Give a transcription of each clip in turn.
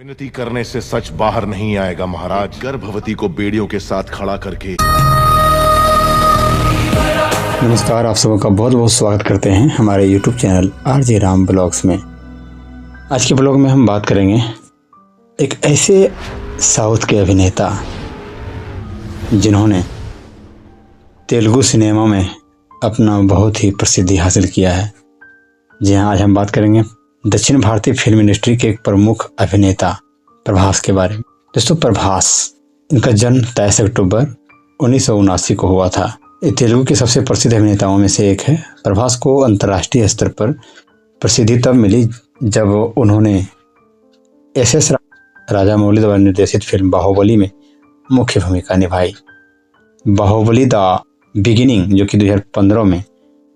विनती करने से सच बाहर नहीं आएगा महाराज। गर्भवती को बेड़ियों के साथ खड़ा करके। नमस्कार, आप सबों का बहुत बहुत स्वागत करते हैं हमारे YouTube channel RJ Ram blogs में। आज के ब्लॉग में हम बात करेंगे एक ऐसे साउथ के अभिनेता जिन्होंने तेलुगु सिनेमा में अपना बहुत ही प्रसिद्धि हासिल किया है। जी हाँ, आज हम बात करेंगे दक्षिण भारतीय फिल्म इंडस्ट्री के एक प्रमुख अभिनेता प्रभास के बारे में। दोस्तों, प्रभास, इनका जन्म 23 अक्टूबर 1979 को हुआ था। ये तेलुगु के सबसे प्रसिद्ध अभिनेताओं में से एक है। प्रभास को अंतर्राष्ट्रीय स्तर पर प्रसिद्धि तब मिली जब उन्होंने SS राजामौली द्वारा निर्देशित फिल्म बाहुबली में मुख्य भूमिका निभाई। बाहुबली द बिगिनिंग जो कि 2015 में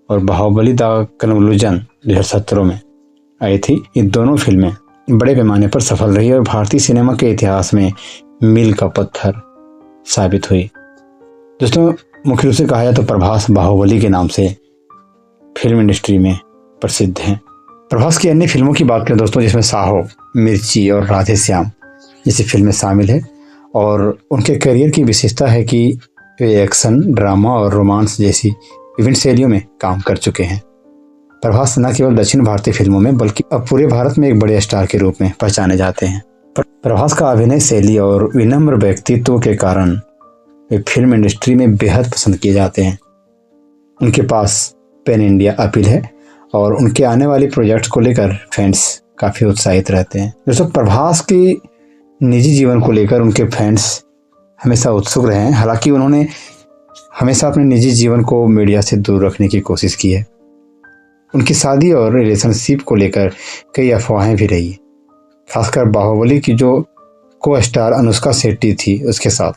और बाहुबली द कन्क्लूजन 2017 में आई थी। ये दोनों फिल्में बड़े पैमाने पर सफल रही और भारतीय सिनेमा के इतिहास में मील का पत्थर साबित हुई। दोस्तों, मुख्य रूप से कहा जाए तो प्रभास बाहुबली के नाम से फिल्म इंडस्ट्री में प्रसिद्ध हैं। प्रभास की अन्य फिल्मों की बात करें दोस्तों, जिसमें साहो, मिर्ची और राधे श्याम जैसी फिल्में शामिल है। और उनके करियर की विशेषता है कि वे एक्शन, ड्रामा और रोमांस जैसी विभिन्न शैलियों में काम कर चुके हैं। प्रभास न केवल दक्षिण भारतीय फिल्मों में बल्कि अब पूरे भारत में एक बड़े स्टार के रूप में पहचाने जाते हैं। प्रभास का अभिनय शैली और विनम्र व्यक्तित्व के कारण वे फिल्म इंडस्ट्री में बेहद पसंद किए जाते हैं। उनके पास पैन इंडिया अपील है और उनके आने वाली प्रोजेक्ट को लेकर फैंस काफ़ी उत्साहित रहते हैं। दोस्तों, प्रभास की निजी जीवन को लेकर उनके फैंस हमेशा उत्सुक रहे हैं। हालांकि उन्होंने हमेशा अपने निजी जीवन को मीडिया से दूर रखने की कोशिश की है। उनकी शादी और रिलेशनशिप को लेकर कई अफवाहें भी रही, खासकर बाहुबली की जो को स्टार अनुष्का शेट्टी थी उसके साथ।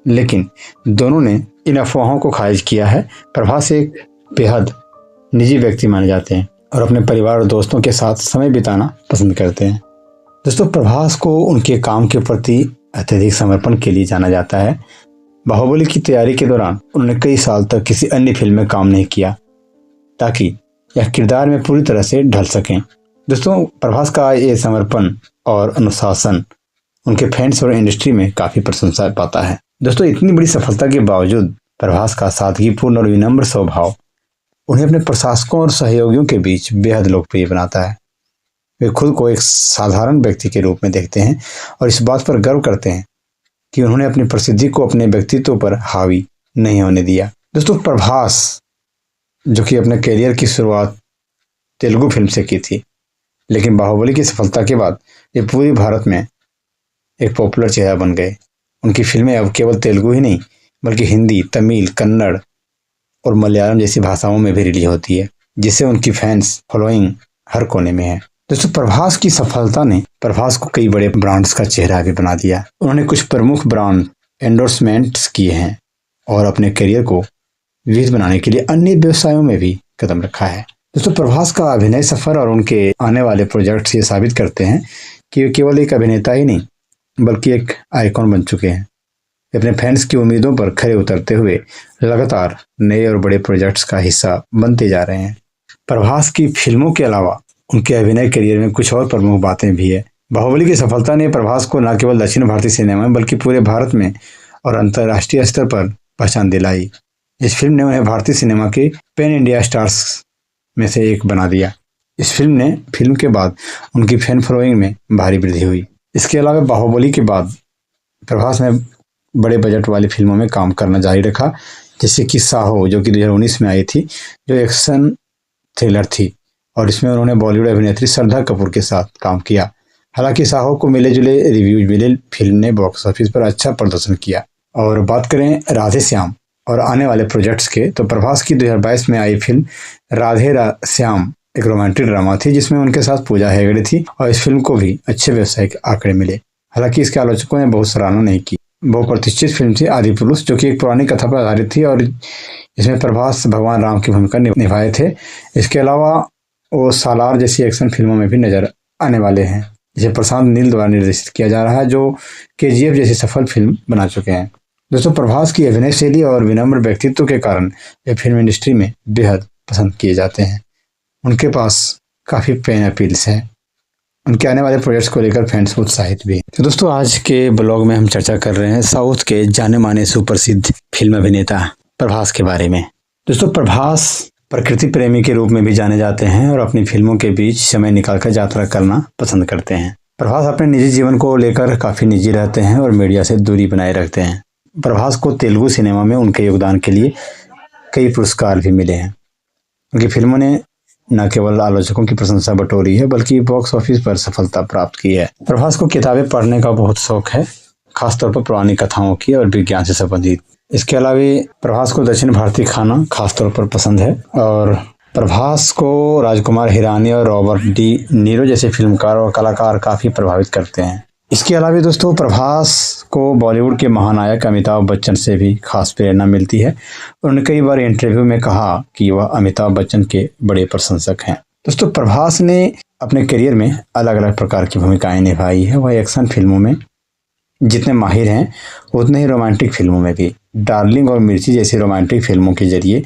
लेकिन दोनों ने इन अफवाहों को खारिज किया है। प्रभास एक बेहद निजी व्यक्ति माने जाते हैं और अपने परिवार और दोस्तों के साथ समय बिताना पसंद करते हैं। दोस्तों, प्रभास को उनके काम के प्रति अत्यधिक समर्पण के लिए जाना जाता है। बाहुबली की तैयारी के दौरान उन्होंने कई साल तक किसी अन्य फिल्म में काम नहीं किया ताकि यह किरदार में पूरी तरह से ढल सकें। दोस्तों, प्रभास का ये समर्पण और अनुशासन उनके फैंस और इंडस्ट्री में काफ़ी प्रशंसा पाता है। दोस्तों, इतनी बड़ी सफलता के बावजूद प्रभास का सादगीपूर्ण और विनम्र स्वभाव उन्हें अपने प्रशासकों और सहयोगियों के बीच बेहद लोकप्रिय बनाता है। वे खुद को एक साधारण व्यक्ति के रूप में देखते हैं और इस बात पर गर्व करते हैं कि उन्होंने अपनी प्रसिद्धि को अपने व्यक्तित्व पर हावी नहीं होने दिया। दोस्तों, प्रभास जो कि अपने करियर की शुरुआत तेलुगु फिल्म से की थी, लेकिन बाहुबली की सफलता के बाद ये पूरी भारत में एक पॉपुलर चेहरा बन गए। उनकी फिल्में अब केवल तेलुगु ही नहीं बल्कि हिंदी, तमिल, कन्नड़ और मलयालम जैसी भाषाओं में भी रिलीज होती है, जिससे उनकी फैंस फॉलोइंग हर कोने में है। दोस्तों, प्रभास की सफलता ने प्रभास को कई बड़े ब्रांड्स का चेहरा भी बना दिया। उन्होंने कुछ प्रमुख ब्रांड एंडोर्समेंट्स किए हैं और अपने करियर को विविध बनाने के लिए अन्य व्यवसायों में भी कदम रखा है। दोस्तों, प्रभास का अभिनय सफर और उनके आने वाले प्रोजेक्ट्स ये साबित करते हैं कि वे केवल एक अभिनेता ही नहीं बल्कि एक आइकॉन बन चुके हैं। वे अपने फैंस की उम्मीदों पर खरे उतरते हुए लगातार नए और बड़े प्रोजेक्ट्स का हिस्सा बनते जा रहे हैं। प्रभास की फिल्मों के अलावा उनके अभिनय करियर में कुछ और प्रमुख बातें भी है। बाहुबली की सफलता ने प्रभास को न केवल दक्षिण भारतीय सिनेमा में बल्कि पूरे भारत में और अंतर्राष्ट्रीय स्तर पर पहचान दिलाई। इस फिल्म ने उन्हें भारतीय सिनेमा के पैन इंडिया स्टार्स में से एक बना दिया। इस फिल्म के बाद उनकी फैन फॉलोइंग में भारी वृद्धि हुई। इसके अलावा बाहुबली के बाद प्रभास ने बड़े बजट वाली फिल्मों में काम करना जारी रखा, जैसे कि साहो जो कि 2019 में आई थी, जो एक्शन थ्रिलर थी और इसमें उन्होंने बॉलीवुड अभिनेत्री श्रद्धा कपूर के साथ काम किया। हालांकि साहो को मिले जुले रिव्यूज मिले, फिल्म ने बॉक्स ऑफिस पर अच्छा प्रदर्शन किया। और बात करें राधे श्याम और आने वाले प्रोजेक्ट्स के, तो प्रभास की 2022 में आई फिल्म राधे श्याम एक रोमांटिक ड्रामा थी जिसमें उनके साथ पूजा हेगड़े थी और इस फिल्म को भी अच्छे व्यावसायिक आंकड़े मिले। हालांकि इसके आलोचकों ने बहुत सराहना नहीं की। बहुप्रतिष्ठित फिल्म थी आदि पुरुष, जो कि एक पुरानी कथा पर आधारित थी और इसमें प्रभास भगवान राम की भूमिका निभाए थे। इसके अलावा वो सालार जैसी एक्शन फिल्मों में भी नजर आने वाले हैं, जिसे प्रशांत नील द्वारा निर्देशित किया जा रहा है, जो KGF जैसी सफल फिल्म बना चुके हैं। दोस्तों, प्रभास की अभिनय शैली और विनम्र व्यक्तित्व के कारण वे फिल्म इंडस्ट्री में बेहद पसंद किए जाते हैं। उनके पास काफ़ी फैन अपील्स हैं उनके आने वाले प्रोजेक्ट्स को लेकर फैंस उत्साहित भी हैं। तो दोस्तों आज के ब्लॉग में हम चर्चा कर रहे हैं साउथ के जाने माने सुप्रसिद्ध फिल्म अभिनेता प्रभास के बारे में। दोस्तों प्रभास प्रकृति प्रेमी के रूप में भी जाने जाते हैं और अपनी फिल्मों के बीच समय निकालकर यात्रा करना पसंद करते हैं। प्रभास अपने निजी जीवन को लेकर काफी निजी रहते हैं और मीडिया से दूरी बनाए रखते हैं। प्रभास को तेलुगु सिनेमा में उनके योगदान के लिए कई पुरस्कार भी मिले हैं। उनकी फिल्मों ने न केवल आलोचकों की प्रशंसा बटोरी है बल्कि बॉक्स ऑफिस पर सफलता प्राप्त की है। प्रभास को किताबें पढ़ने का बहुत शौक है, खासतौर पर पुरानी कथाओं की और विज्ञान से संबंधित। इसके अलावा प्रभास को दक्षिण भारतीय खाना खासतौर पर पसंद है और प्रभास को राजकुमार हिरानी और रॉबर्ट डी नीरो जैसे फिल्मकार और कलाकार काफी प्रभावित करते हैं। इसके अलावा दोस्तों प्रभास को बॉलीवुड के महानायक अमिताभ बच्चन से भी खास प्रेरणा मिलती है। उन्होंने कई बार इंटरव्यू में कहा कि वह अमिताभ बच्चन के बड़े प्रशंसक हैं। दोस्तों प्रभास ने अपने करियर में अलग अलग प्रकार की भूमिकाएं निभाई है। वह एक्शन फिल्मों में जितने माहिर हैं उतने ही रोमांटिक फिल्मों में भी। डार्लिंग और मिर्ची जैसी रोमांटिक फिल्मों के जरिए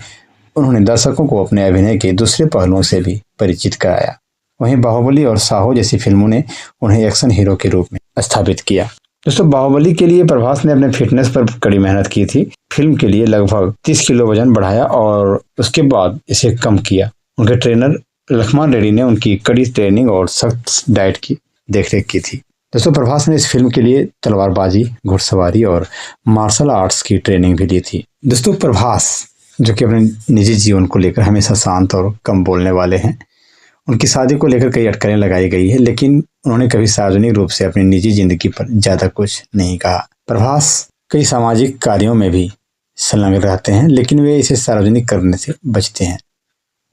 उन्होंने दर्शकों को अपने अभिनय के दूसरे पहलुओं से भी परिचित कराया। वहीं बाहुबली और साहो जैसी फिल्मों ने उन्हें एक्शन हीरो के रूप में स्थापित किया। दोस्तों बाहुबली के लिए प्रभास ने अपने फिटनेस पर कड़ी मेहनत की थी। फिल्म के लिए लगभग 30 किलो वजन बढ़ाया और उसके बाद इसे कम किया। उनके ट्रेनर लक्ष्मण रेड्डी ने उनकी कड़ी ट्रेनिंग और सख्त डाइट की देखरेख की थी। दोस्तों प्रभास ने इस फिल्म के लिए तलवारबाजी, घुड़सवारी और मार्शल आर्ट्स की ट्रेनिंग भी ली थी। दोस्तों प्रभास जो कि अपने निजी जीवन को लेकर हमेशा शांत और कम बोलने वाले हैं। उनकी शादी को लेकर कई अटकलें लगाई गई है लेकिन उन्होंने कभी सार्वजनिक रूप से अपनी निजी जिंदगी पर ज़्यादा कुछ नहीं कहा। प्रभास कई सामाजिक कार्यों में भी संलग्न रहते हैं लेकिन वे इसे सार्वजनिक करने से बचते हैं।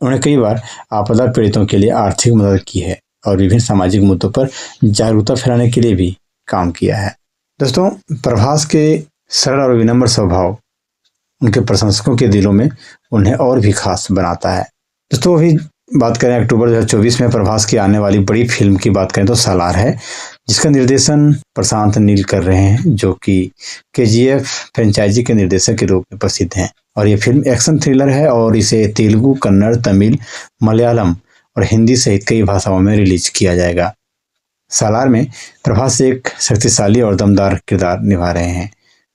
उन्होंने कई बार आपदा पीड़ितों के लिए आर्थिक मदद की है और विभिन्न सामाजिक मुद्दों पर जागरूकता फैलाने के लिए भी काम किया है। दोस्तों प्रभास के सरल और विनम्र स्वभाव उनके प्रशंसकों के दिलों में उन्हें और भी खास बनाता है। दोस्तों अभी बात करें अक्टूबर 2024 में प्रभास की आने वाली बड़ी फिल्म की बात करें तो सालार है, जिसका निर्देशन प्रशांत नील कर रहे हैं जो कि KGF फ्रेंचाइजी के निर्देशक के रूप में प्रसिद्ध हैं। और ये फिल्म एक्शन थ्रिलर है और इसे तेलुगु, कन्नड़, तमिल, मलयालम और हिंदी सहित कई भाषाओं में रिलीज किया जाएगा। सालार में प्रभास एक शक्तिशाली और दमदार किरदार निभा रहे हैं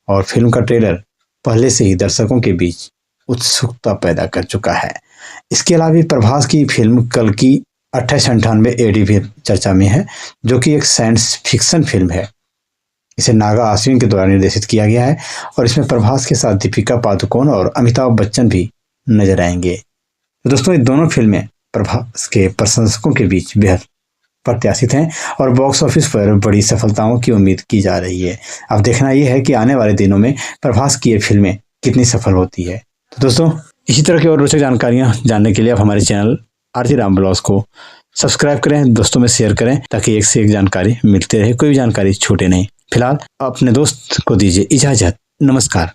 और फिल्म का ट्रेलर पहले से ही दर्शकों के बीच उत्सुकता पैदा कर चुका है। इसके अलावा प्रभास की फिल्म कल की 2898 AD भी चर्चा में है जो कि एक साइंस फिक्शन फिल्म है। इसे नागा अश्विन के द्वारा निर्देशित किया गया है और इसमें प्रभास के साथ दीपिका पादुकोण और अमिताभ बच्चन भी नजर आएंगे। तो दोस्तों ये दोनों फिल्में प्रभास के प्रशंसकों के बीच बेहद प्रत्याशित हैं और बॉक्स ऑफिस पर बड़ी सफलताओं की उम्मीद की जा रही है। अब देखना यह है कि आने वाले दिनों में प्रभास की ये फिल्में कितनी सफल होती है। तो दोस्तों इसी तरह की और रोचक जानकारियां जानने के लिए आप हमारे चैनल आरती राम ब्लॉग्स को सब्सक्राइब करें, दोस्तों में शेयर करें ताकि एक से एक जानकारी मिलती रहे, कोई भी जानकारी छूटे नहीं। फिलहाल अपने दोस्त को दीजिए इजाजत। नमस्कार।